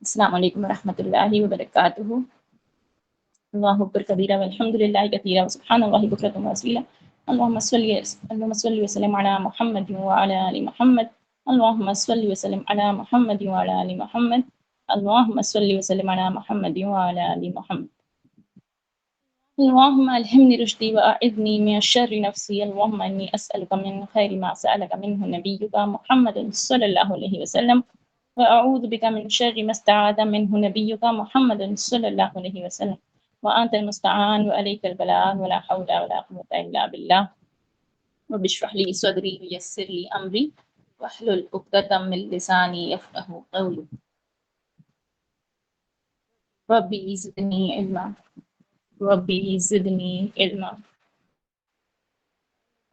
السلام علیکم ورحمۃ اللہ وبرکاتہ۔ اللہ اکبر کبیرہ والحمد للہ کثیرہ وسبحان اللہ بکرۃ واصیلا۔ اللهم صل وسلم علی محمد وعلی آل محمد۔ اللهم صل وسلم علی محمد وعلی آل محمد۔ اللهم صل وسلم علی محمد وعلی آل محمد۔ اللهم الهمني رشدي واعذني من شر نفسي، اللهم اني اسالك من خير ما سالك منه نبيك محمد صلى الله عليه وسلم، واعوذ بك من شر ما استعاذ منه نبيك محمد صلى الله عليه وسلم، وانت المستعان وعليك البلاغ ولا حول ولا قوه الا بالله۔ رب اشرح لي صدري ويسر لي امري واحلل عقدة من لساني يفقهوا قولي، ربي زدني علما، ربي زدني علما،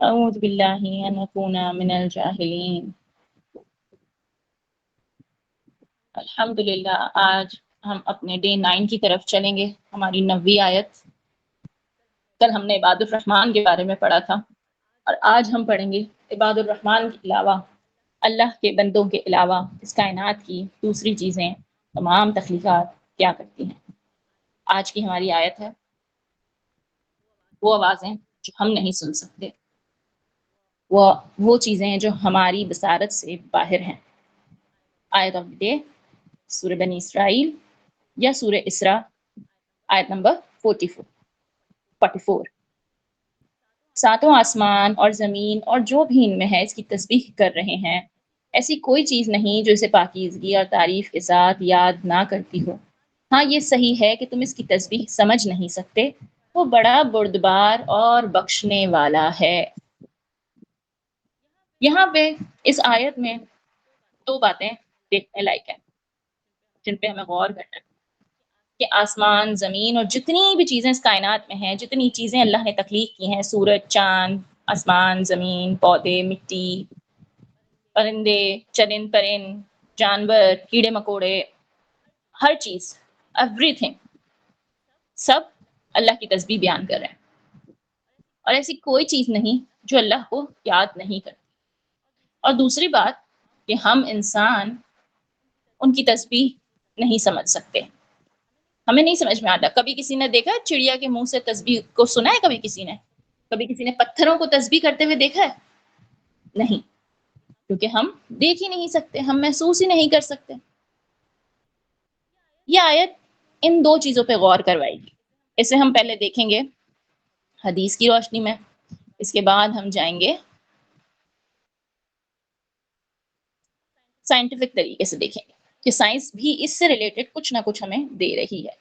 اعوذ باللہ ان اکون من الجاہلین۔ الحمدللہ آج ہم اپنے ڈے 9 کی طرف چلیں گے، ہماری 90 آیت۔ کل ہم نے عباد الرحمن کے بارے میں پڑھا تھا، اور آج ہم پڑھیں گے عباد الرحمن کے علاوہ، اللہ کے بندوں کے علاوہ اس کائنات کی دوسری چیزیں، تمام تخلیقات کیا کرتی ہیں۔ آج کی ہماری آیت ہے وہ آوازیں جو ہم نہیں سن سکتے، وہ چیزیں جو ہماری بصارت سے باہر ہیں۔ آیت آف ڈے سورہ بنی اسرائیل یا سورہ اسراء، آیت نمبر 44۔ ساتوں آسمان اور زمین اور جو بھی ان میں ہے اس کی تسبیح کر رہے ہیں، ایسی کوئی چیز نہیں جو اسے پاکیزگی اور تعریف کے ساتھ یاد نہ کرتی ہو۔ ہاں یہ صحیح ہے کہ تم اس کی تسبیح سمجھ نہیں سکتے، وہ بڑا بردبار اور بخشنے والا ہے۔ یہاں پہ اس آیت میں دو باتیں دیکھنے لائق ہیں جن پہ ہمیں غور کرنا ہے کہ آسمان، زمین اور جتنی بھی چیزیں اس کائنات میں ہیں، جتنی چیزیں اللہ نے تخلیق کی ہیں، سورج، چاند، آسمان، زمین، پودے، مٹی، پرندے، چرند پرند، جانور، کیڑے مکوڑے، ہر چیز، ایوری تھنگ، سب اللہ کی تسبیح بیان کر رہے ہیں، اور ایسی کوئی چیز نہیں جو اللہ کو یاد نہیں کرتی۔ اور دوسری بات کہ ہم انسان ان کی تسبیح نہیں سمجھ سکتے، ہمیں نہیں سمجھ میں آتا۔ کبھی کسی نے دیکھا ہے چڑیا کے منہ سے تسبیح کو سنا ہے؟ کبھی کسی نے پتھروں کو تسبیح کرتے ہوئے دیکھا ہے؟ نہیں، کیونکہ ہم دیکھ ہی نہیں سکتے، ہم محسوس ہی نہیں کر سکتے۔ یہ آیت ان دو چیزوں پہ غور کروائے گی۔ اسے ہم پہلے دیکھیں گے حدیث کی روشنی میں، اس کے بعد ہم جائیں گے سائنٹیفک طریقے سے دیکھیں گے کہ سائنس بھی اس سے ریلیٹڈ کچھ نہ کچھ ہمیں دے رہی ہے۔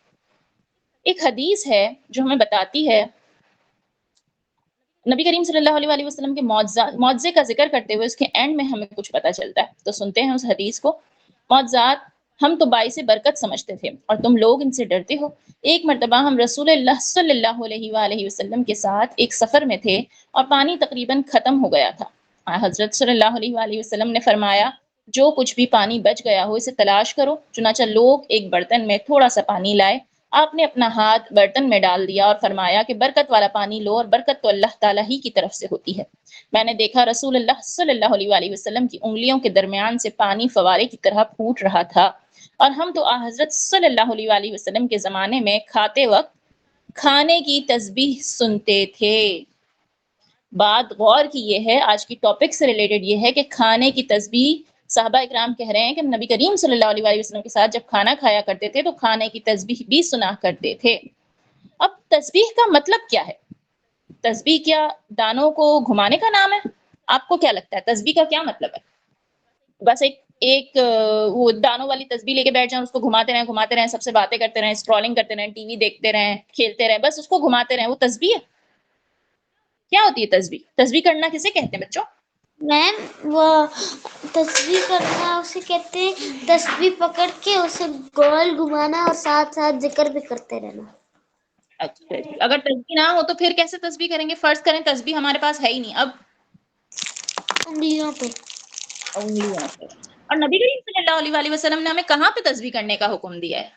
ایک حدیث ہے جو ہمیں بتاتی ہے، نبی کریم صلی اللہ علیہ وسلم کے معجزے کا ذکر کرتے ہوئے اس کے اینڈ میں ہمیں کچھ پتہ چلتا ہے، تو سنتے ہیں اس حدیث کو۔ معجزات ہم تو باعث برکت سمجھتے تھے اور تم لوگ ان سے ڈرتے ہو۔ ایک مرتبہ ہم رسول اللہ صلی اللہ علیہ وآلہ وسلم کے ساتھ ایک سفر میں تھے اور پانی تقریباً ختم ہو گیا تھا۔ حضرت صلی اللہ علیہ وآلہ وسلم نے فرمایا جو کچھ بھی پانی بچ گیا ہو اسے تلاش کرو۔ چنانچہ لوگ ایک برتن میں تھوڑا سا پانی لائے، آپ نے اپنا ہاتھ برتن میں ڈال دیا اور فرمایا کہ برکت والا پانی لو، اور برکت تو اللہ تعالیٰ ہی کی طرف سے ہوتی ہے۔ میں نے دیکھا رسول اللہ صلی اللہ علیہ وآلہ وسلم کی انگلیوں کے درمیان سے پانی فوارے کی طرح پھوٹ رہا تھا، اور ہم تو حضرت صلی اللہ علیہ وآلہ وسلم کے زمانے میں کھاتے وقت کھانے کی تسبیح سنتے تھے۔ بات غور کی یہ ہے، آج کی ٹاپک سے ریلیٹڈ یہ ہے کہ کھانے کی تسبیح، صحابہ اکرام کہہ رہے ہیں کہ نبی کریم صلی اللہ علیہ وآلہ وسلم کے ساتھ جب کھانا کھایا کرتے تھے تو کھانے کی تسبیح بھی سنا کرتے تھے۔ اب تسبیح کا مطلب کیا ہے؟ تسبیح کیا دانوں کو گھمانے کا نام ہے؟ آپ کو کیا لگتا ہے تسبیح کا کیا مطلب ہے؟ بس ایک وہ دانوں والی تسبیح لے کے بیٹھ جائیں، اس کو گھماتے رہیں، سب سے باتیں کرتے رہیں، اسکرولنگ کرتے رہیں، ٹی وی دیکھتے رہیں، کھیلتے رہیں، بس اس کو گھماتے رہیں، وہ تسبیح ہے؟ کیا ہوتی ہے تسبیح؟ تسبیح کرنا کسے کہتے ہیں بچوں؟ میم وہ تسبیح کرنا اسے کہتے ہیں، تسبیح پکڑ کے اسے گول گھمانا اور ساتھ ساتھ ذکر بھی کرتے رہنا۔ اچھا، اگر تسبیح نہ ہو تو پھر کیسے تسبیح کریں گے؟ فرض کریں تسبیح ہمارے پاس ہے ہی نہیں، اب انگلیوں پہ۔ انگلیوں پہ۔ اور نبی کریم صلی اللہ علیہ وآلہ وسلم نے ہمیں کہاں پہ تسبیح کرنے کا حکم دیا ہے؟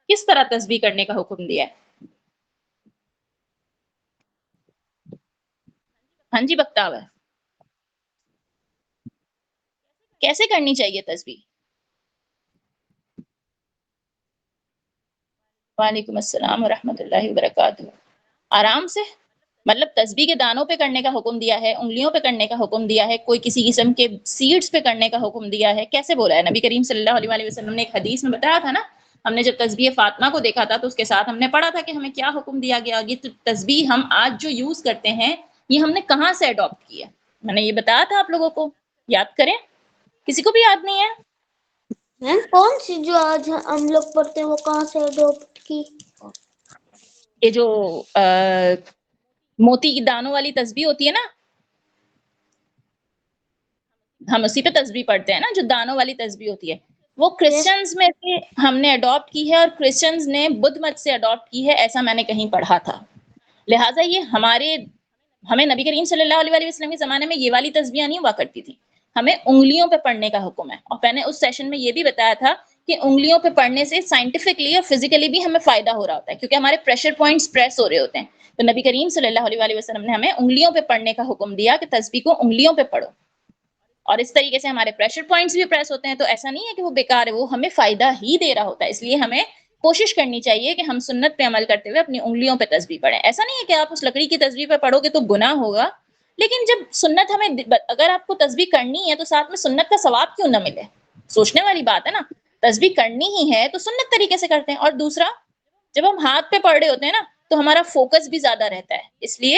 کس طرح تسبیح کرنے کا حکم دیا ہے؟ ہاں جی بختاور، کیسے کرنی چاہیے تسبیح؟ وعلیکم السلام ورحمۃ اللہ وبرکاتہ. آرام سے، مطلب تسبیح کے دانوں پہ کرنے کا حکم دیا ہے، انگلیوں پہ کرنے کا حکم دیا ہے، کوئی کسی قسم کے سیڈز پہ کرنے کا حکم دیا ہے؟ کیسے بولا ہے؟ نبی کریم صلی اللہ علیہ وآلہ وسلم نے ایک حدیث میں بتایا تھا نا، ہم نے جب تسبیح فاطمہ کو دیکھا تھا تو اس کے ساتھ ہم نے پڑھا تھا کہ ہمیں کیا حکم دیا گیا. یہ تسبیح ہم آج جو یوز کرتے ہیں یہ ہم نے کہاں سے اڈاپٹ کی ہے؟ میں نے یہ بتایا تھا آپ لوگوں کو، یاد کریں. کسی کو بھی یاد نہیں ہے؟ میم کون سی جو آج ہم لوگ پڑھتے ہیں وہ کہاں سے اڈاپٹ کی؟ یہ جو موتی کی دانوں والی تسبیح ہوتی ہے نا، ہم اسی پہ تسبیح پڑھتے ہیں نا، جو دانوں والی تسبیح ہوتی ہے، وہ کرسچنز میں سے ہم نے اڈاپٹ کی ہے اور کرسچنز نے بدھ مت سے اڈاپٹ کی ہے، ایسا میں نے کہیں پڑھا تھا. لہٰذا یہ ہمیں نبی کریم صلی اللہ علیہ وسلم کے زمانے میں یہ والی تسبیحاں نہیں ہوا کرتی تھی. ہمیں انگلیوں پہ پڑھنے کا حکم ہے. اور میں نے اس سیشن میں یہ بھی بتایا تھا کہ انگلیوں پہ پڑھنے سے سائنٹیفکلی اور فزیکلی بھی ہمیں فائدہ ہو رہا ہوتا ہے، کیونکہ ہمارے پریشر پوائنٹس پریس ہو رہے ہوتے ہیں. تو نبی کریم صلی اللہ علیہ وسلم نے ہمیں انگلیوں پہ پڑھنے کا حکم دیا کہ تسبیح کو انگلیوں پہ پڑھو، اور اس طریقے سے ہمارے پریشر پوائنٹس بھی پریس ہوتے ہیں. تو ایسا نہیں ہے کہ وہ بیکار ہے، وہ ہمیں فائدہ ہی دے رہا ہوتا ہے. اس لیے ہمیں کوشش کرنی چاہیے کہ ہم سنت پہ عمل کرتے ہوئے اپنی انگلیوں پہ تسبیح پڑھیں. ایسا نہیں ہے کہ آپ اس لکڑی کی تسبیح پہ پڑھو گے تو گناہ ہوگا، لیکن جب سنت ہمیں، اگر آپ کو تسبیح کرنی ہے تو ساتھ میں سنت کا ثواب کیوں نہ ملے؟ سوچنے والی بات ہے نا. تسبیح کرنی ہی ہے تو سنت طریقے سے کرتے ہیں. اور دوسرا، جب ہم ہاتھ پہ پڑھ رہے ہوتے ہیں نا تو ہمارا فوکس بھی زیادہ رہتا ہے، اس لیے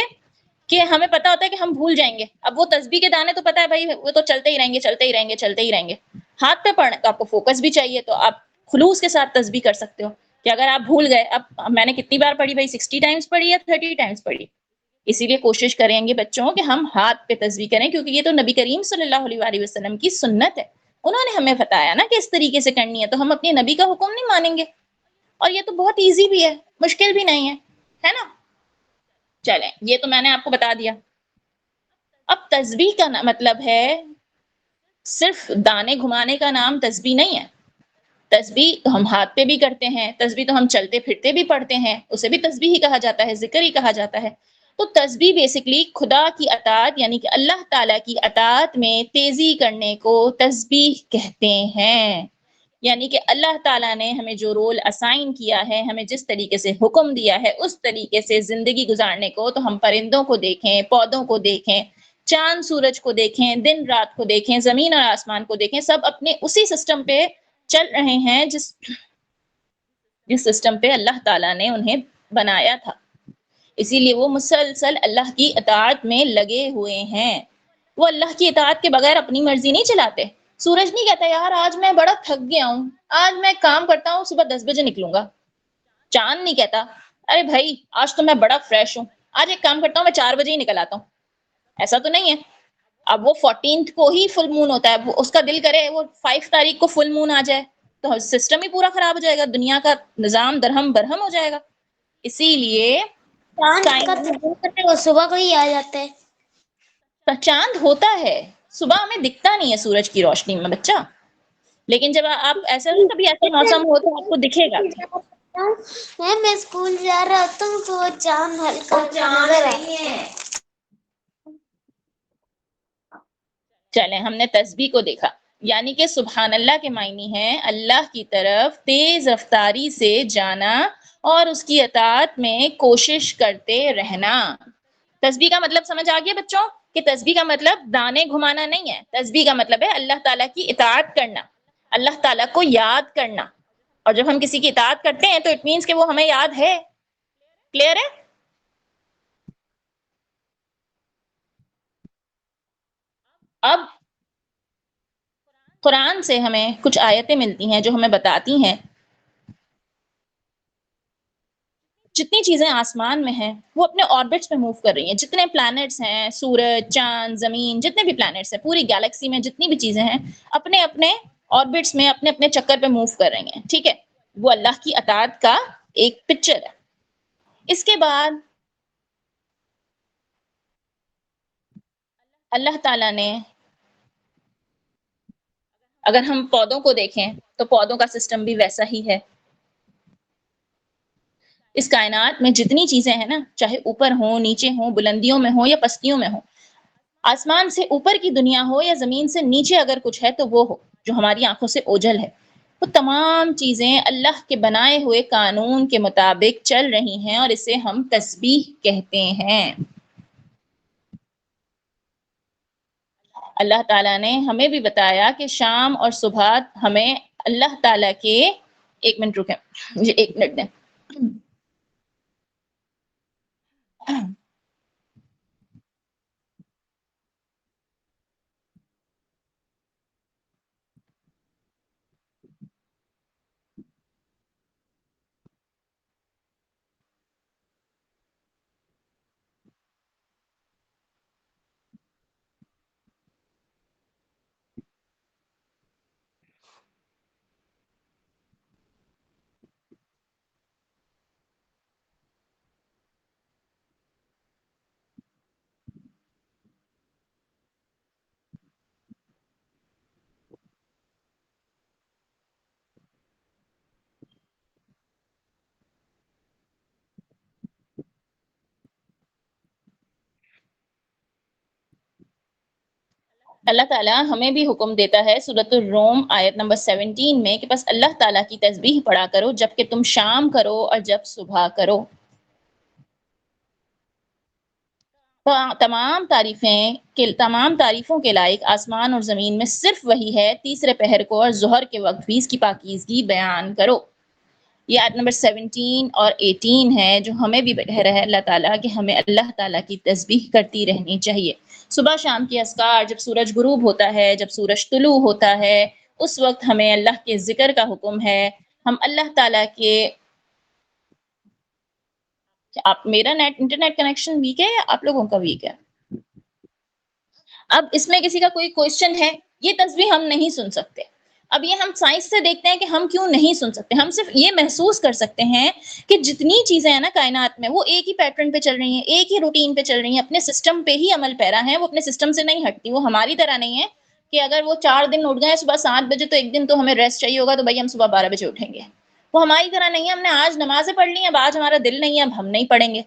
کہ ہمیں پتا ہوتا ہے کہ ہم بھول جائیں گے. اب وہ تسبیح کے دانے تو پتا ہے بھائی وہ تو چلتے ہی رہیں گے چلتے ہی رہیں گے چلتے ہی رہیں گے. ہاتھ پہ پڑھنے تو آپ کو فوکس بھی چاہیے، تو آپ خلوص کے ساتھ تسبیح کر سکتے ہو کہ اگر آپ بھول گئے، اب میں نے کتنی بار پڑھی بھائی، 60 ٹائمز پڑھی یا 30 ٹائمز پڑھی؟ اسی لیے کوشش کریں گے بچوں کہ ہم ہاتھ پہ تسبیح کریں، کیونکہ یہ تو نبی کریم صلی اللہ علیہ وآلہ وسلم کی سنت ہے. انہوں نے ہمیں بتایا نا کہ اس طریقے سے کرنی ہے، تو ہم اپنے نبی کا حکم نہیں مانیں گے؟ اور یہ تو بہت ایزی بھی ہے، مشکل بھی نہیں ہے نا. چلیں، یہ تو میں نے آپ کو بتا دیا. اب تسبیح کا مطلب ہے صرف دانے گھمانے کا نام تسبیح نہیں ہے. تسبیح تو ہم ہاتھ پہ بھی کرتے ہیں، تسبیح تو ہم چلتے پھرتے بھی پڑھتے ہیں، اسے بھی تسبیح ہی کہا جاتا ہے، ذکر ہی کہا جاتا ہے. تو تسبیح بیسکلی خدا کی اطاعت، یعنی کہ اللہ تعالیٰ کی اطاعت میں تیزی کرنے کو تسبیح کہتے ہیں. یعنی کہ اللہ تعالیٰ نے ہمیں جو رول اسائن کیا ہے، ہمیں جس طریقے سے حکم دیا ہے اس طریقے سے زندگی گزارنے کو، تو ہم پرندوں کو دیکھیں، پودوں کو دیکھیں، چاند سورج کو دیکھیں، دن رات کو دیکھیں، زمین اور آسمان کو دیکھیں، سب اپنے اسی سسٹم پہ چل رہے ہیں جس سسٹم پہ اللہ تعالیٰ نے انہیں بنایا تھا. اسی لیے وہ مسلسل اللہ کی اطاعت میں لگے ہوئے ہیں. وہ اللہ کی اطاعت کے بغیر اپنی مرضی نہیں چلاتے. سورج نہیں کہتا یار آج میں بڑا تھک گیا ہوں، آج میں کام کرتا ہوں صبح 10 بجے نکلوں گا. چاند نہیں کہتا ارے بھائی آج تو میں بڑا فریش ہوں، آج ایک کام کرتا ہوں میں 4 بجے ہی نکل آتا ہوں. ایسا تو نہیں ہے. اب وہ 14 کو ہی فل مون ہوتا ہے، اس کا دل کرے وہ 5 تاریخ کو فل مون آ جائے تو سسٹم ہی پورا خراب ہو جائے گا، دنیا کا نظام درہم برہم ہو جائے گا. اسی لیے چاند کا تو وہ صبح کو ہی آ جاتا ہے. چاند ہوتا ہے صبح، ہمیں دکھتا نہیں ہے سورج کی روشنی میں بچہ، لیکن جب آپ ایسا کبھی ایسا موسم ہو تو آپ کو دکھے گا. میں اسکول جا رہا ہوتا ہوں تو وہ چاند ہلکا نظر آتا ہے. چلیں، ہم نے تسبیح کو دیکھا، یعنی کہ سبحان اللہ کے معنی ہے اللہ کی طرف تیز رفتاری سے جانا اور اس کی اطاعت میں کوشش کرتے رہنا. تسبیح کا مطلب سمجھ آ گیا بچوں کہ تسبیح کا مطلب دانے گھمانا نہیں ہے. تسبیح کا مطلب ہے اللہ تعالیٰ کی اطاعت کرنا، اللہ تعالیٰ کو یاد کرنا. اور جب ہم کسی کی اطاعت کرتے ہیں تو اٹ مینس کہ وہ ہمیں یاد ہے. کلیئر ہے؟ اب قرآن سے ہمیں کچھ آیتیں ملتی ہیں جو ہمیں بتاتی ہیں جتنی چیزیں آسمان میں ہیں وہ اپنے آربٹس میں موو کر رہی ہیں. جتنے پلانٹس ہیں، سورج، چاند، زمین، جتنے بھی پلانٹس ہیں پوری گیلیکسی میں جتنی بھی چیزیں ہیں اپنے اپنے آربٹس میں اپنے اپنے چکر پہ موو کر رہی ہیں. ٹھیک ہے، وہ اللہ کی اطاعت کا ایک پکچر ہے. اس کے بعد اللہ تعالیٰ نے، اگر ہم پودوں کو دیکھیں تو پودوں کا سسٹم بھی ویسا ہی ہے. اس کائنات میں جتنی چیزیں ہیں نا، چاہے اوپر ہوں، نیچے ہوں، بلندیوں میں ہوں یا پستیوں میں ہوں، آسمان سے اوپر کی دنیا ہو یا زمین سے نیچے اگر کچھ ہے تو وہ ہو جو ہماری آنکھوں سے اوجھل ہے، وہ تمام چیزیں اللہ کے بنائے ہوئے قانون کے مطابق چل رہی ہیں اور اسے ہم تسبیح کہتے ہیں۔ اللہ تعالیٰ نے ہمیں بھی بتایا کہ شام اور صبح ہمیں اللہ تعالیٰ کے، ایک منٹ رکیں مجھے ایک منٹ دیں۔ اللہ تعالیٰ ہمیں بھی حکم دیتا ہے سورۃ الروم آیت نمبر 17 میں کہ بس اللہ تعالیٰ کی تسبیح پڑھا کرو جب کہ تم شام کرو اور جب صبح کرو۔ تمام تعریفوں کے لائق آسمان اور زمین میں صرف وہی ہے، تیسرے پہر کو اور ظہر کے وقت بھی اس کی پاکیزگی بیان کرو۔ یہ آیت نمبر 17 اور 18 ہے جو ہمیں بھی کہہ رہا ہے اللہ تعالیٰ کہ ہمیں اللہ تعالیٰ کی تسبیح کرتی رہنی چاہیے۔ صبح شام کی اذکار، جب سورج غروب ہوتا ہے، جب سورج طلوع ہوتا ہے، اس وقت ہمیں اللہ کے ذکر کا حکم ہے۔ ہم اللہ تعالیٰ کے، آپ میرا انٹرنیٹ کنیکشن ویک ہے یا آپ لوگوں کا ویک ہے؟ اب اس میں کسی کا کوئی کوئسچن ہے؟ یہ تسبیح ہم نہیں سن سکتے۔ اب یہ ہم سائنس سے دیکھتے ہیں کہ ہم کیوں نہیں سن سکتے۔ ہم صرف یہ محسوس کر سکتے ہیں کہ جتنی چیزیں ہیں نا کائنات میں، وہ ایک ہی پیٹرن پہ چل رہی ہیں، ایک ہی روٹین پہ چل رہی ہیں، اپنے سسٹم پہ ہی عمل پیرا ہیں، وہ اپنے سسٹم سے نہیں ہٹتی۔ وہ ہماری طرح نہیں ہے کہ اگر وہ 4 دن اٹھ گئے صبح 7 بجے تو ایک دن تو ہمیں ریسٹ چاہیے ہوگا تو بھائی ہم صبح 12 بجے اٹھیں گے۔ وہ ہماری طرح نہیں ہے، ہم نے آج نمازیں پڑھ لی ہیں، اب آج ہمارا دل نہیں ہے، اب ہم نہیں پڑھیں گے۔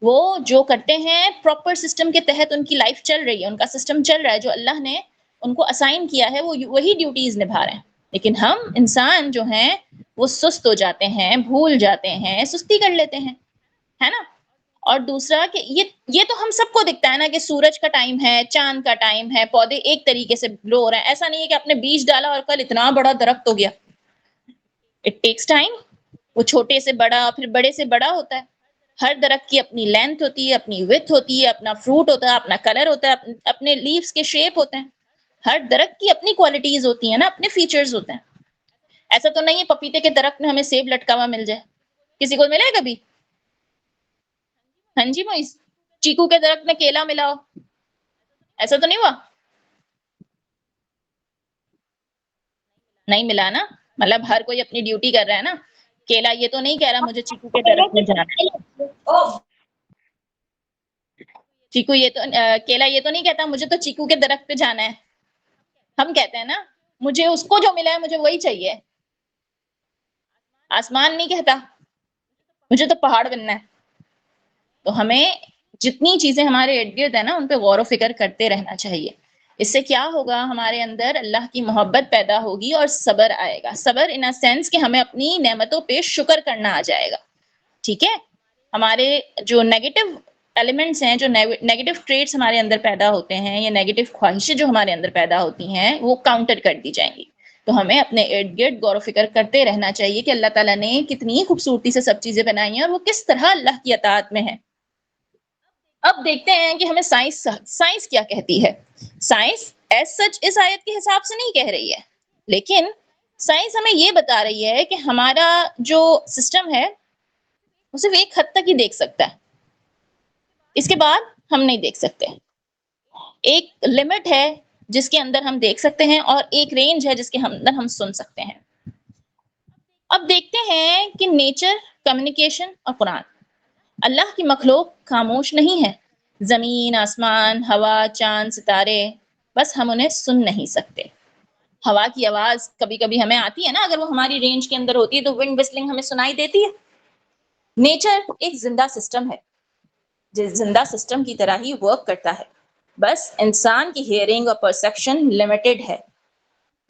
وہ جو کرتے ہیں پراپر سسٹم کے تحت ان کی لائف چل رہی ہے، ان کا سسٹم چل رہا ہے، جو اللہ نے ان کو اسائن کیا ہے وہ وہی ڈیوٹیز نبھا رہے ہیں۔ لیکن ہم انسان جو ہیں وہ سست ہو جاتے ہیں، بھول جاتے ہیں، سستی کر لیتے ہیں، ہے نا۔ اور دوسرا کہ یہ تو ہم سب کو دکھتا ہے نا کہ سورج کا ٹائم ہے، چاند کا ٹائم ہے، پودے ایک طریقے سے گرو ہو رہے ہیں۔ ایسا نہیں ہے کہ آپ نے بیج ڈالا اور کل اتنا بڑا درخت ہو گیا۔ اٹ ٹیکس ٹائم، وہ چھوٹے سے بڑا پھر بڑے سے بڑا ہوتا ہے۔ ہر درخت کی اپنی لینتھ ہوتی ہے، اپنی وڈتھ ہوتی ہے، اپنا فروٹ ہوتا ہے، اپنا کلر ہوتا ہے، اپنے لیوز کے شیپ ہوتے ہیں۔ ہر درخت کی اپنی کوالٹیز ہوتی ہیں نا، اپنے فیچرز ہوتے ہیں۔ ایسا تو نہیں ہے پپیتے کے درخت میں ہمیں سیب لٹکا ہوا مل جائے، کسی کو ملے کبھی؟ ہاں جی موئز، چیکو کے درخت میں کیلا ملا ہو، ایسا تو نہیں ہوا؟ نہیں ملا نا، مطلب ہر کوئی اپنی ڈیوٹی کر رہا ہے نا۔ کیلا یہ تو نہیں کہہ رہا مجھے چیکو کے درخت میں جانا ہے، چیکو یہ تو کیلا یہ تو نہیں کہتا مجھے تو چیکو کے درخت پہ جانا ہے۔ ہم کہتے ہیں نا مجھے اس کو جو ملا ہے مجھے وہی چاہیے۔ آسمان نہیں کہتا مجھے تو پہاڑ بننا ہے۔ تو ہمیں جتنی چیزیں ہمارے ارد گرد ہیں نا ان پہ غور و فکر کرتے رہنا چاہیے۔ اس سے کیا ہوگا، ہمارے اندر اللہ کی محبت پیدا ہوگی اور صبر آئے گا۔ صبر ان اے سینس کہ ہمیں اپنی نعمتوں پہ شکر کرنا آ جائے گا، ٹھیک ہے۔ ہمارے جو نیگیٹو ایلیمنٹس ہیں، جو نیگیٹو ٹریٹس ہمارے اندر پیدا ہوتے ہیں یا نیگیٹو خواہشیں جو ہمارے اندر پیدا ہوتی ہیں وہ کاؤنٹر کر دی جائیں گی۔ تو ہمیں اپنے ارد گرد غور و فکر کرتے رہنا چاہیے کہ اللہ تعالیٰ نے کتنی خوبصورتی سے سب چیزیں بنائی ہیں اور وہ کس طرح اللہ کی اطاعت میں ہے۔ اب دیکھتے ہیں کہ ہمیں سائنس کیا کہتی ہے۔ سائنس ایز سچ اس آیت کے حساب سے نہیں کہہ رہی ہے، لیکن سائنس ہمیں یہ بتا رہی ہے کہ ہمارا جو سسٹم ہے وہ صرف ایک حد تک ہی دیکھ سکتا ہے، اس کے بعد ہم نہیں دیکھ سکتے۔ ایک لمٹ ہے جس کے اندر ہم دیکھ سکتے ہیں اور ایک رینج ہے جس کے اندر ہم سن سکتے ہیں۔ اب دیکھتے ہیں کہ نیچر، کمیونیکیشن اور قرآن۔ اللہ کی مخلوق خاموش نہیں ہے، زمین، آسمان، ہوا، چاند، ستارے، بس ہم انہیں سن نہیں سکتے۔ ہوا کی آواز کبھی کبھی ہمیں آتی ہے نا، اگر وہ ہماری رینج کے اندر ہوتی ہے تو ونڈ وسلنگ ہمیں سنائی دیتی ہے۔ نیچر ایک زندہ سسٹم ہے، جس زندہ سسٹم کی طرح ہی ورک کرتا ہے۔ بس انسان کی ہیئرنگ اور پرسیپشن لمیٹڈ ہے.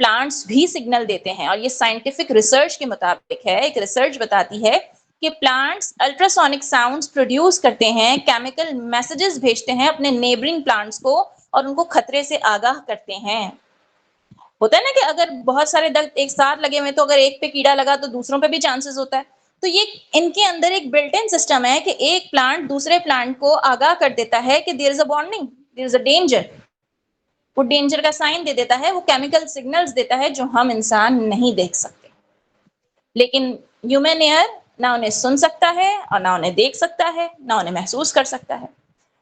پلانٹس بھی سگنل دیتے ہیں، اور یہ سائنٹیفک ریسرچ کے مطابق ہے. ایک ریسرچ بتاتی ہے کہ پلانٹس الٹراسونک ساؤنڈز پروڈیوس کرتے ہیں، کیمیکل میسیجز بھیجتے ہیں اپنے نیبرنگ پلانٹس کو، اور ان کو خطرے سے آگاہ کرتے ہیں. ہوتا ہے نا کہ اگر بہت سارے درخت ایک ساتھ لگے ہوئے تو اگر ایک پہ کیڑا لگا تو دوسروں پہ بھی چانسز ہوتا ہے. تو یہ ان کے اندر ایک بلٹ ان سسٹم ہے کہ ایک پلانٹ دوسرے پلانٹ کو آگاہ کر دیتا ہے کہ there is a warning, there is a danger. وہ ڈینجر کا سائن دے دیتا ہے، وہ کیمیکل سگنلز دیتا ہے جو ہم انسان نہیں دیکھ سکتے. لیکن ہیومن ایئر نہ انہیں سن سکتا ہے اور نہ انہیں دیکھ سکتا ہے، نہ انہیں محسوس کر سکتا ہے.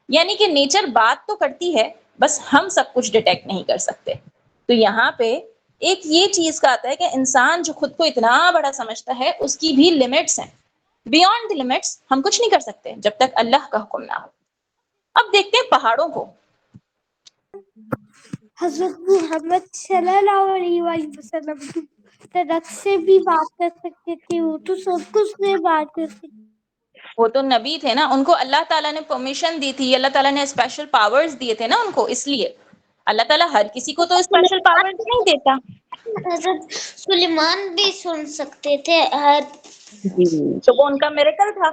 یعنی کہ نیچر بات تو کرتی ہے، بس ہم سب کچھ ڈیٹیکٹ نہیں کر سکتے. تو یہاں پہ ایک یہ چیز کا آتا ہے کہ انسان جو خود کو اتنا بڑا سمجھتا ہے اس کی بھی لمٹس ہیں. بیونڈ دی لمٹس ہم کچھ نہیں کر سکتے جب تک اللہ کا حکم نہ ہو. اب دیکھتے ہیں پہاڑوں کو. حضرت محمد صلی اللہ علیہ وسلم کی طرف سے بھی بات کر سکتے تھے، وہ تو سب کچھ سے بات کر سکتے. وہ تو نبی تھے نا، ان کو اللہ تعالیٰ نے پرمیشن دی تھی، اللہ تعالیٰ نے اسپیشل پاورز دیے تھے نا ان کو. اس لیے اللہ تعالیٰ ہر کسی کو تو اسپیشل پاورز نہیں دیتا. حضرت سلیمان بھی سن سکتے تھے ہر. تو وہ ان کا میریکل تھا.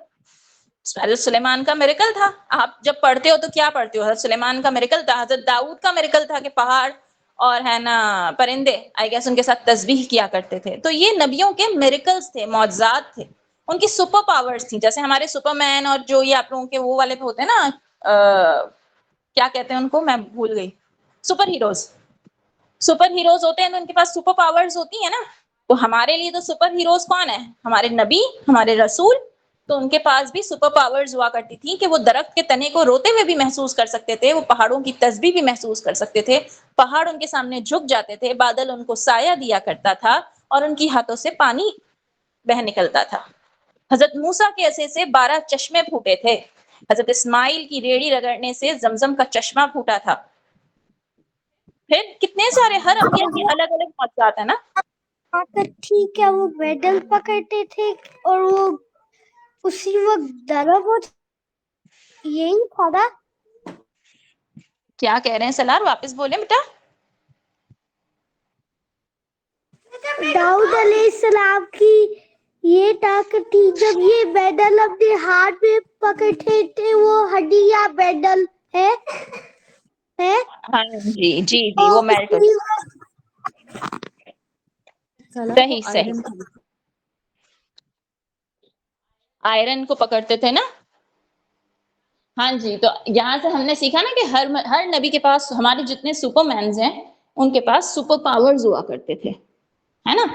حضرت سلیمان کا میریکل تھا. آپ جب پڑھتے ہو تو کیا پڑھتے ہو؟ حضرت سلیمان کا میریکل تھا. حضرت داؤد کا میریکل تھا کہ پہاڑ اور ہے نا پرندے آئی گیس ان کے ساتھ تسبیح کیا کرتے تھے. تو یہ نبیوں کے میریکلز تھے، معجزات تھے، ان کی سپر پاورز تھیں. جیسے ہمارے سپر مین اور جو یہ آپ لوگوں کے وہ والے ہوتے ہیں نا، کیا کہتے ہیں ان کو، میں بھول گئی، سپر ہیروز. سپر ہیروز ہوتے ہیں تو ان کے پاس سپر پاورز ہوتی ہیں نا. تو ہمارے لیے تو سپر ہیروز کون ہیں؟ ہمارے نبی، ہمارے رسول. تو ان کے پاس بھی سپر پاورز ہوا کرتی تھی کہ وہ درخت کے تنے کو روتے ہوئے بھی محسوس کر سکتے تھے، وہ پہاڑوں کی تسبیح بھی محسوس کر سکتے تھے. پہاڑ ان کے سامنے جھک جاتے تھے، بادل ان کو سایہ دیا کرتا تھا، اور ان کی ہاتھوں سے پانی بہہ نکلتا تھا. حضرت موسیٰ کے عصے سے 12 چشمے پھوٹے تھے. حضرت اسماعیل کی ریڑھی رگڑنے سے زمزم کا چشمہ پھوٹا تھا. پھر کتنے سارے ہر انبیاء کے الگ الگ معجزات ہیں نا. ٹھیک ہے، وہ میڈل پکڑتے تھے اور وہ اسی وقت ڈرا وہ یہی تھا نا. کیا کہہ رہے ہیں سلار؟ واپس بولیں بیٹا. داؤد علیہ السلام کی یہ طاقت تھی جب یہ میڈل اپنے ہاتھ میں پکڑتے تھے. وہ ہڈی یا میڈل ہے ہاں جی جی جی، وہ میلٹ ہو. صحیح صحیح. آئرن کو پکڑتے تھے نا. ہاں جی، تو یہاں سے ہم نے سیکھا نا کہ ہر نبی کے پاس، ہمارے جتنے سپر مینز ہیں ان کے پاس سپر پاورز ہوا کرتے تھے، ہے نا.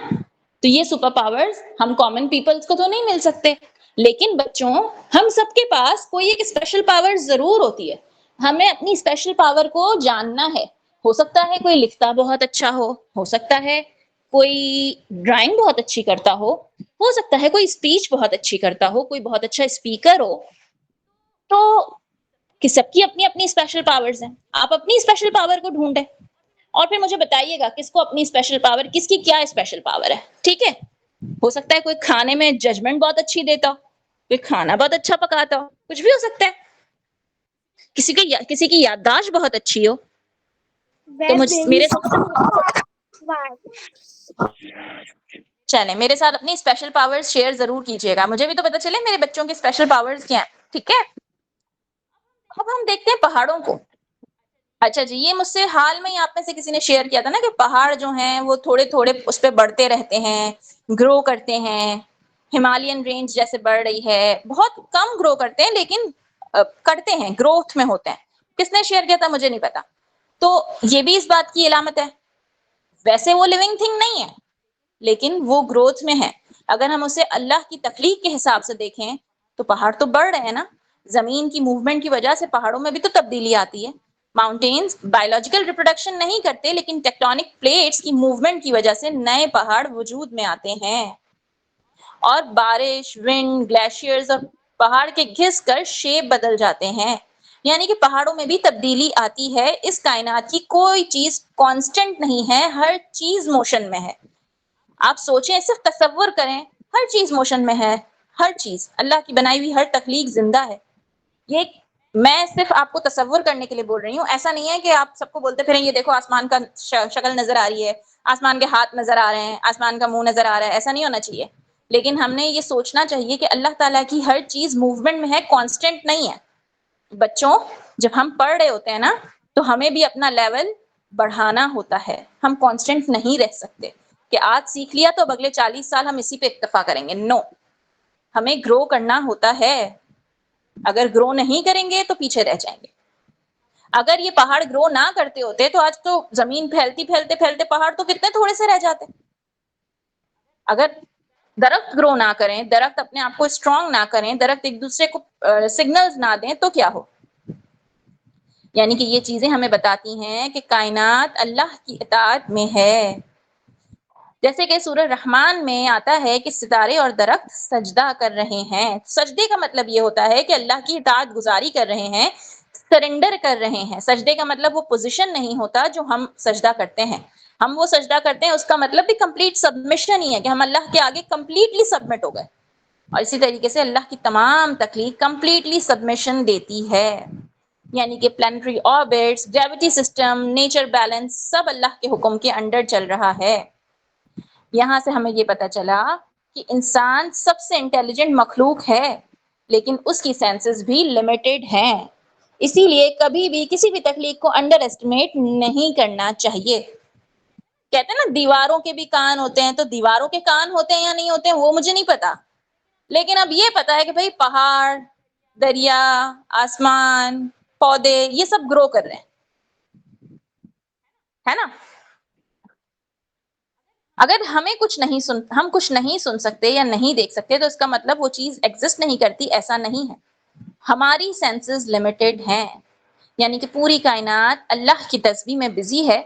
تو یہ سپر پاورز ہم کامن پیپلز کو تو نہیں مل سکتے، لیکن بچوں ہم سب کے پاس کوئی ایک اسپیشل پاور ضرور ہوتی ہے. ہمیں اپنی اسپیشل پاور کو جاننا ہے. ہو سکتا ہے کوئی لکھتا بہت اچھا ہو سکتا ہے کوئی ڈرائنگ بہت اچھی کرتا ہو سکتا ہے کوئی اسپیچ بہت اچھی کرتا ہو، کوئی بہت اچھا اسپیکر ہو. تو کہ سب کی اپنی اپنی اسپیشل پاورز ہیں. آپ اپنی اسپیشل پاور کو ڈھونڈیں اور پھر مجھے بتائیے گا کس کو اپنی اسپیشل پاور، کس کی کیا اسپیشل پاور ہے. ٹھیک ہے، ہو سکتا ہے کوئی کھانے میں ججمنٹ بہت اچھی دیتا ہو، کوئی کھانا بہت اچھا پکاتا ہو، کچھ بھی ہو سکتا ہے. کسی کی یادداشت بہت اچھی ہو. تو میرے چلیں میرے ساتھ اپنی اسپیشل پاورز شیئر ضرور کیجیے گا، مجھے بھی تو پتا چلے میرے بچوں کی اسپیشل پاورز کیا ہیں. ٹھیک ہے، اب ہم دیکھتے ہیں پہاڑوں کو. اچھا جی، یہ مجھ سے حال میں ہی آپ میں سے کسی نے شیئر کیا تھا نا کہ پہاڑ جو ہیں وہ تھوڑے تھوڑے اس پہ بڑھتے رہتے ہیں، گرو کرتے ہیں. ہمالین رینج جیسے بڑھ رہی ہے، بہت کم گرو کرتے ہیں لیکن کرتے ہیں، گروتھ میں ہوتے ہیں. کس نے شیئر کیا تھا مجھے نہیں پتا. تو یہ بھی اس بات کی علامت ہے. ویسے وہ لیونگ تھنگ نہیں ہے لیکن وہ گروتھ میں ہے. اگر ہم اسے اللہ کی تخلیق کے حساب سے دیکھیں تو پہاڑ تو بڑھ رہے ہیں نا. زمین کی موومنٹ کی وجہ سے پہاڑوں میں بھی تو تبدیلی آتی ہے. ماؤنٹینز بایولوجیکل ریپروڈکشن نہیں کرتے لیکن ٹیکٹونک پلیٹس کی موومنٹ کی وجہ سے نئے پہاڑ وجود میں آتے ہیں. اور بارش، ونڈ، گلیشیئرز اور پہاڑ کے گھس کر شیپ بدل جاتے ہیں. یعنی کہ پہاڑوں میں بھی تبدیلی آتی ہے. اس کائنات کی کوئی چیز کانسٹنٹ نہیں ہے، ہر چیز موشن میں ہے. آپ سوچیں، صرف تصور کریں، ہر چیز موشن میں ہے. ہر چیز اللہ کی بنائی ہوئی ہر تخلیق زندہ ہے. یہ میں صرف آپ کو تصور کرنے کے لیے بول رہی ہوں، ایسا نہیں ہے کہ آپ سب کو بولتے پھریں یہ دیکھو آسمان کا شکل نظر آ رہی ہے، آسمان کے ہاتھ نظر آ رہے ہیں، آسمان کا منہ نظر آ رہا ہے، ایسا نہیں ہونا چاہیے. لیکن ہم نے یہ سوچنا چاہیے کہ اللہ تعالیٰ کی ہر چیز موومنٹ میں ہے، کانسٹنٹ نہیں ہے. بچوں جب ہم پڑھ رہے ہوتے ہیں نا تو ہمیں بھی اپنا لیول بڑھانا ہوتا ہے، ہم کانسٹنٹ نہیں رہ سکتے کہ آج سیکھ لیا تو اب اگلے 40 سال ہم اسی پہ اکتفا کریں گے. نو، ہمیں گرو کرنا ہوتا ہے. اگر گرو نہیں کریں گے تو پیچھے رہ جائیں گے. اگر یہ پہاڑ گرو نہ کرتے ہوتے تو آج تو زمین پھیلتی پھیلتے پھیلتے پہاڑ تو کتنے تھوڑے سے رہ جاتے. اگر درخت گرو نہ کریں، درخت اپنے آپ کو اسٹرانگ نہ کریں، درخت ایک دوسرے کو سگنلز نہ دیں تو کیا ہو. یعنی کہ یہ چیزیں ہمیں بتاتی ہیں کہ کائنات اللہ کی اطاعت میں ہے. جیسے کہ سورہ رحمان میں آتا ہے کہ ستارے اور درخت سجدہ کر رہے ہیں. سجدے کا مطلب یہ ہوتا ہے کہ اللہ کی اطاعت گزاری کر رہے ہیں، سرنڈر کر رہے ہیں. سجدے کا مطلب وہ پوزیشن نہیں ہوتا جو ہم سجدہ کرتے ہیں. ہم وہ سجدہ کرتے ہیں اس کا مطلب بھی کمپلیٹ سبمشن ہی ہے کہ ہم اللہ کے آگے کمپلیٹلی سبمٹ ہو گئے. اور اسی طریقے سے اللہ کی تمام تخلیق کمپلیٹلی سبمشن دیتی ہے. یعنی کہ planetary orbits, gravity system, nature balance سب اللہ کے حکم کے انڈر چل رہا ہے. یہاں سے ہمیں یہ پتا چلا کہ انسان سب سے انٹیلیجنٹ مخلوق ہے، لیکن اس کی سینسز بھی لمیٹڈ ہیں. اسی لیے کبھی بھی کسی بھی تخلیق کو انڈر ایسٹیمیٹ نہیں کرنا چاہیے. کہتے ہیں نا دیواروں کے بھی کان ہوتے ہیں، تو دیواروں کے کان ہوتے ہیں یا نہیں ہوتے ہیں وہ مجھے نہیں پتا، لیکن اب یہ پتا ہے کہ بھئی پہاڑ، دریا، آسمان، پودے یہ سب گرو کر رہے ہیں، ہے نا. اگر ہم کچھ نہیں سن سکتے یا نہیں دیکھ سکتے تو اس کا مطلب وہ چیز ایگزسٹ نہیں کرتی، ایسا نہیں ہے. ہماری سینسز لمیٹڈ ہیں. یعنی کہ پوری کائنات اللہ کی تسبیح میں بزی ہے،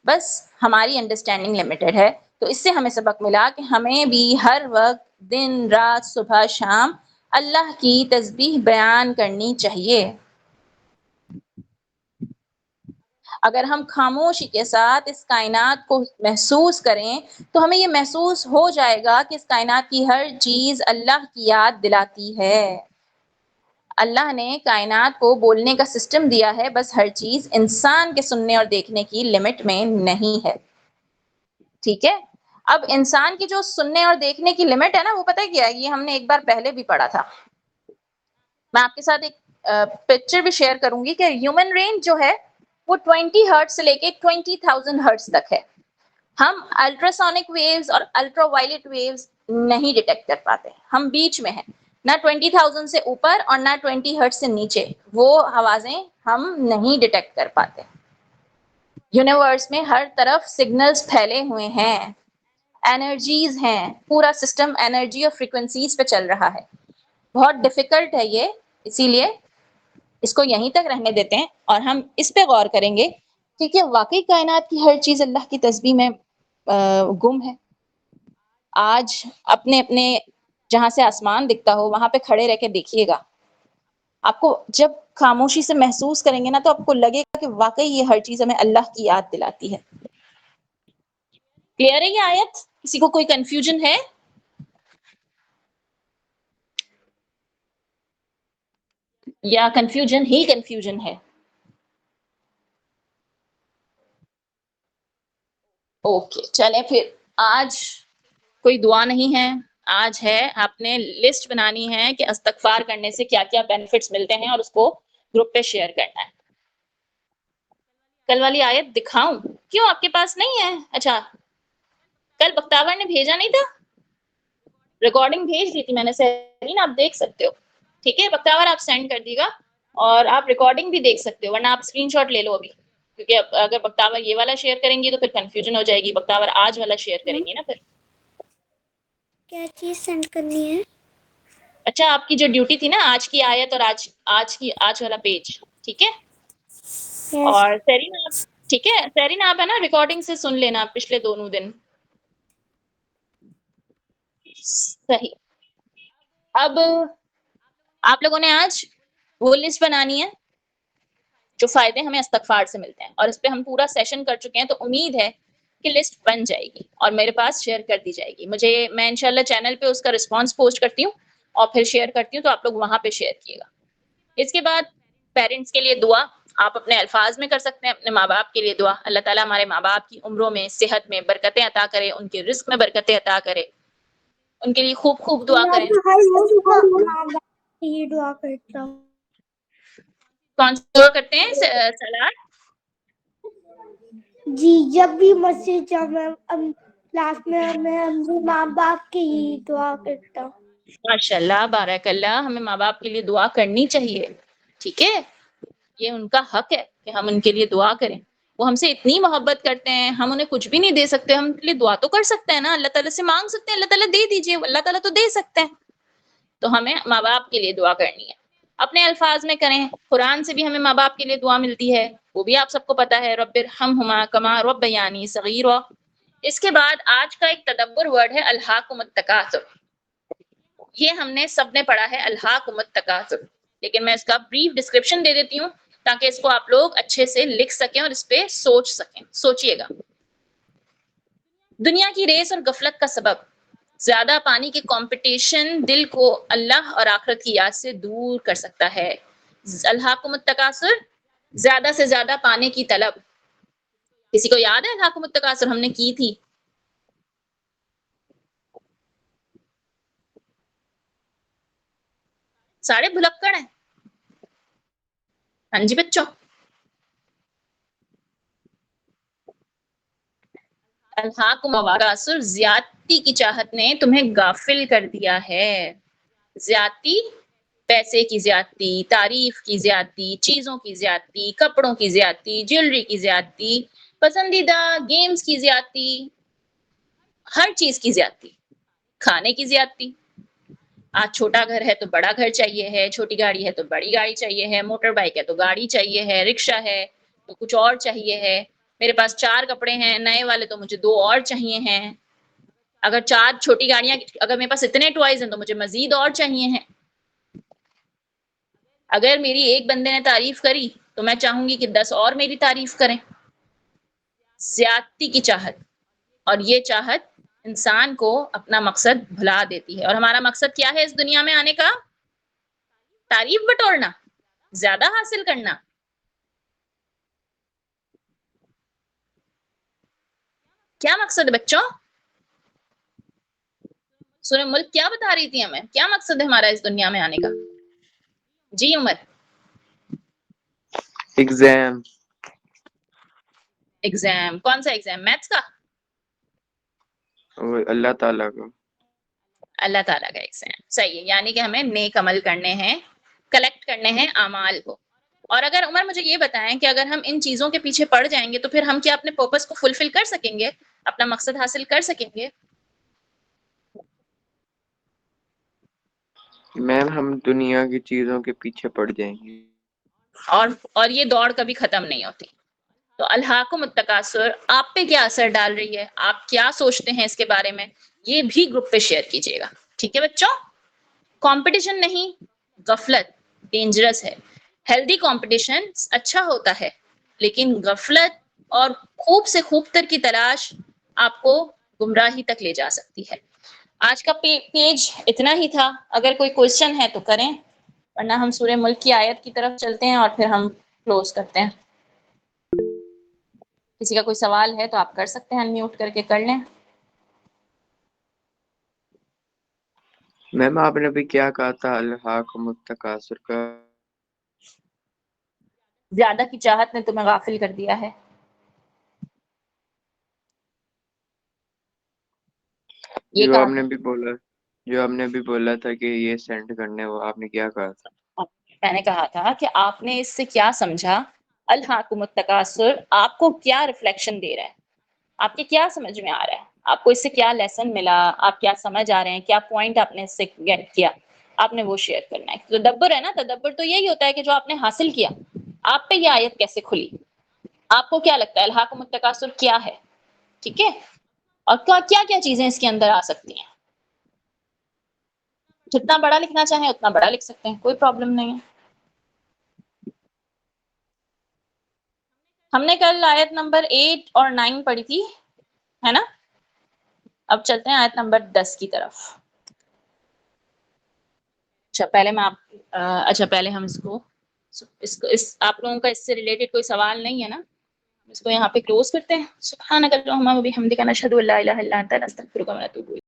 بس ہماری انڈرسٹینڈنگ لمیٹڈ ہے. تو اس سے ہمیں سبق ملا کہ ہمیں بھی ہر وقت دن رات صبح شام اللہ کی تسبیح بیان کرنی چاہیے. اگر ہم خاموشی کے ساتھ اس کائنات کو محسوس کریں تو ہمیں یہ محسوس ہو جائے گا کہ اس کائنات کی ہر چیز اللہ کی یاد دلاتی ہے. اللہ نے کائنات کو بولنے کا سسٹم دیا ہے، بس ہر چیز انسان کے سننے اور دیکھنے کی لمٹ میں نہیں ہے. ٹھیک ہے. اب انسان کی جو سننے اور دیکھنے کی لمٹ ہے نا وہ پتہ کیا ہے، یہ ہم نے ایک بار پہلے بھی پڑھا تھا. میں آپ کے ساتھ ایک پکچر بھی شیئر کروں گی کہ ہیومن رینج جو ہے وہ 20 ہرٹز سے لے کے 20,000 ہرٹز تک ہے. ہم الٹراسونک ویوز اور الٹرا وائلٹ ویوز نہیں ڈیٹیکٹ کر پاتے، ہم بیچ میں ہیں، نہ 20,000 سے اوپر اور نہ 20 ہرٹز سے نیچے. وہ آوازیں ہم نہیں ڈیٹیکٹ کر پاتے. یونیورس میں ہر طرف سگنلز پھیلے ہوئے ہیں، انرجیز ہیں، پورا سسٹم انرجی اور فریکوینسیز پہ چل رہا ہے. بہت ڈیفیکلٹ ہے یہ، اسی لیے اس کو یہیں تک رہنے دیتے ہیں اور ہم اس پہ غور کریں گے کہ کیا واقعی کائنات کی ہر چیز اللہ کی تسبیح میں گم ہے. آج اپنے جہاں سے آسمان دکھتا ہو وہاں پہ کھڑے رہ کے دیکھیے گا. آپ کو جب خاموشی سے محسوس کریں گے نا تو آپ کو لگے گا کہ واقعی یہ ہر چیز ہمیں اللہ کی یاد دلاتی ہے. کلیئر ہے یہ آیت؟ کسی کو کوئی کنفیوژن ہے؟ یا کنفیوژن ہی کنفیوژن ہے؟ اوکے چلیں پھر. آج کوئی دعا نہیں ہے، آج ہے آپ نے لسٹ بنانی ہے کہ استغفار کرنے سے کیا کیا بینیفٹس ملتے ہیں اور اس کو گروپ پہ شیئر کرنا ہے. کل والی آیت دکھاؤں؟ کیوں آپ کے پاس نہیں ہے؟ اچھا کل بختاور نے بھیجا نہیں تھا، ریکارڈنگ بھیج دی تھی میں نے سہرین، آپ دیکھ سکتے ہو. ٹھیک ہے بختاور آپ سینڈ کر دیے گا اور آپ ریکارڈنگ بھی دیکھ سکتے ہو، ورنہ آپ اسکرین شاٹ لے لو ابھی، کیونکہ اگر بختاور یہ والا شیئر کریں گی تو پھر کنفیوژن ہو جائے گی. بختاور آج والا شیئر کریں گی نا پھر. کیا چیز سینڈ کرنی ہے؟ اچھا آپ کی جو ڈیوٹی تھی نا آج کی آیت اور آج والا پیج، ٹھیک ہے. اور سہرین آپ ٹھیک ہے، سہرین آپ ہے نا ریکارڈنگ سے سن لینا پچھلے دونوں دن. صحیح. اب آپ لوگوں نے آج وہ لسٹ بنانی ہے جو فائدے ہمیں استغفار سے ملتے ہیں، اور اس پہ ہم پورا سیشن کر چکے ہیں، تو امید ہے کہ لسٹ بن جائے گی اور میرے پاس شیئر کر دی جائے گی. میں انشاءاللہ چینل پہ اس کا رسپانس پوسٹ کرتی ہوں اور پھر شیئر کرتی ہوں، تو آپ لوگ وہاں پہ شیئر کیے گا. اس کے بعد پیرنٹس کے لیے دعا آپ اپنے الفاظ میں کر سکتے ہیں، اپنے ماں باپ کے لیے دعا. اللہ تعالیٰ ہمارے ماں باپ کی عمروں میں، صحت میں برکتیں عطا کرے، ان کے رزق میں برکتیں عطا کرے، ان کے لیے خوب خوب دعا کریں. یہ دعا کرتا ہوں. کون سی دعا کرتے ہیں سلاد؟ جی جب بھی مسجد جاؤں میں کلاس میں ماں باپ کی ہی دعا کرتا ہوں. ماشاء اللہ، بارک اللہ. ہمیں ماں باپ کے لیے دعا کرنی چاہیے، ٹھیک ہے؟ یہ ان کا حق ہے کہ ہم ان کے لیے دعا کریں. وہ ہم سے اتنی محبت کرتے ہیں، ہم انہیں کچھ بھی نہیں دے سکتے، ہم ان کے لیے دعا تو کر سکتے ہیں نا، اللہ تعالیٰ سے مانگ سکتے ہیں، اللہ تعالیٰ دے دیجیے، اللہ تعالیٰ تو دے سکتے ہیں. تو ہمیں ماں باپ کے لیے دعا کرنی ہے، اپنے الفاظ میں کریں. قرآن سے بھی ہمیں ماں باپ کے لیے دعا ملتی ہے، وہ بھی آپ سب کو پتا ہے، رب ارحمہما کما ربیانی صغیرا. اس کے بعد آج کا ایک تدبر ورڈ ہے الہاکم التکاثر. یہ ہم نے سب نے پڑھا ہے الہاکم التکاثر، لیکن میں اس کا بریف ڈسکرپشن دے دیتی ہوں تاکہ اس کو آپ لوگ اچھے سے لکھ سکیں اور اس پہ سوچ سکیں. سوچئے گا. دنیا کی ریس اور غفلت کا سبب زیادہ پانی کی کمپٹیشن دل کو اللہ اور آخرت کی یاد سے دور کر سکتا ہے. الہاکم التکاثر، زیادہ سے زیادہ پانے کی طلب. کسی کو یاد ہے الہاکم التکاثر ہم نے کی تھی؟ سارے بھلکڑ ہیں. ہاں جی بچوں، الہاکم التکاثر، زیادتی کی چاہت نے تمہیں غافل کر دیا ہے. زیادتی، پیسے کی زیادتی، تعریف کی زیادتی، چیزوں کی زیادتی، کپڑوں کی زیادتی، جیولری کی زیادتی، پسندیدہ گیمز کی زیادتی، ہر چیز کی زیادتی. کھانے کی زیادتی. آج چھوٹا گھر ہے تو بڑا گھر چاہیے ہے، چھوٹی گاڑی ہے تو بڑی گاڑی چاہیے ہے، موٹر بائک ہے تو گاڑی چاہیے ہے، رکشہ ہے تو کچھ اور چاہیے ہے. میرے پاس 4 کپڑے ہیں نئے والے تو مجھے 2 اور چاہیے ہیں. اگر 4 چھوٹی گاڑیاں، اگر میرے پاس اتنے ٹوائز ہیں تو مجھے مزید اور چاہیے ہیں. اگر میری ایک بندے نے تعریف کری تو میں چاہوں گی کہ 10 اور میری تعریف کریں. زیادتی کی چاہت، اور یہ چاہت انسان کو اپنا مقصد بھلا دیتی ہے. اور ہمارا مقصد کیا ہے اس دنیا میں آنے کا؟ تعریف بٹورنا، زیادہ حاصل کرنا. کیا مقصد ہے بچوں؟ سورہ ملک کیا بتا رہی تھی ہمیں؟ کیا مقصد ہے ہمارا اس دنیا میں آنے کا؟ جی عمر. ایگزام. ایگزام. کون سا ایگزام؟ میتھس کا؟ اللہ تعالیٰ کا. اللہ تعالیٰ کا ایگزام. صحیح ہے، یعنی کہ ہمیں نیک عمل کرنے ہیں، کلیکٹ کرنے ہیں اعمال کو. اور اگر عمر مجھے یہ بتائیں کہ اگر ہم ان چیزوں کے پیچھے پڑ جائیں گے تو پھر ہم کیا اپنے پرپس کو فلفل کر سکیں گے؟ اپنا مقصد حاصل کر سکیں گے؟ میم ہم دنیا کی چیزوں کے پیچھے پڑ جائیں گے، اور یہ دوڑ کبھی ختم نہیں ہوتی. تو الہاکم التکاثر آپ پہ کیا اثر ڈال رہی ہے؟ آپ کیا سوچتے ہیں اس کے بارے میں؟ یہ بھی گروپ پہ شیئر کیجیے گا، ٹھیک ہے بچوں؟ کمپٹیشن نہیں، غفلت ڈینجرس ہے. ہیلدی کمپٹیشن اچھا ہوتا ہے، لیکن غفلت اور خوب سے خوب تر کی تلاش آپ کو گمراہی تک لے جا سکتی ہے. آج کا پیج اتنا ہی تھا. اگر کوئی کوشچن ہے تو کریں، ورنہ ہم سورہ ملک کی آیت کی طرف چلتے ہیں اور پھر ہم کلوز کرتے ہیں. کسی کا کوئی سوال ہے تو آپ کر سکتے ہیں، انمیوٹ کر کے کر لیں. میم آپ نے ابھی کیا کہا تھا الہاکم التکاثر کا؟ زیادہ کی چاہت نے تمہیں غافل کر دیا ہے. یہ جو کہا آپ نے تھا. بھی بولا تھا کہ یہ سینڈ کرنے، وہ آپ نے کیا کہا تھا؟ میں نے کہا تھا کہ آپ نے اس سے کیا سمجھا؟ الہاکم التکاثر آپ کو کیا ریفلیکشن دے رہا ہے؟ آپ کے کیا سمجھ میں آ رہا ہے؟ آپ کو اس سے کیا لیسن ملا؟ آپ کیا سمجھ آ رہے ہیں؟ کیا پوائنٹ آپ نے اس سے گیٹ کیا؟ آپ نے وہ شیئر کرنا ہے. تدبر ہے نا، تدبر تو یہی ہوتا ہے کہ جو آپ نے حاصل کیا. آپ پہ یہ آیت کیسے کھلی؟ آپ کو کیا لگتا ہے الہاکم التکاثر کیا ہے؟ ٹھیک ہے، اور کیا کیا چیزیں اس کے اندر آ سکتی ہیں؟ جتنا بڑا لکھنا چاہیں اتنا بڑا لکھ سکتے ہیں، کوئی پرابلم نہیں ہے. ہم نے کل آیت نمبر 8 اور 9 پڑھی تھی، ہے نا؟ اب چلتے ہیں آیت نمبر 10 کی طرف. اچھا پہلے ہم اس کو آپ لوگوں کا اس سے ریلیٹڈ کوئی سوال نہیں ہے نا؟ اس کو یہاں پہ کلوز کرتے ہیں. سبحانک اللہم و بحمدک نشہد ان لا الہ الا انت نستغفرک و نتوب الیک.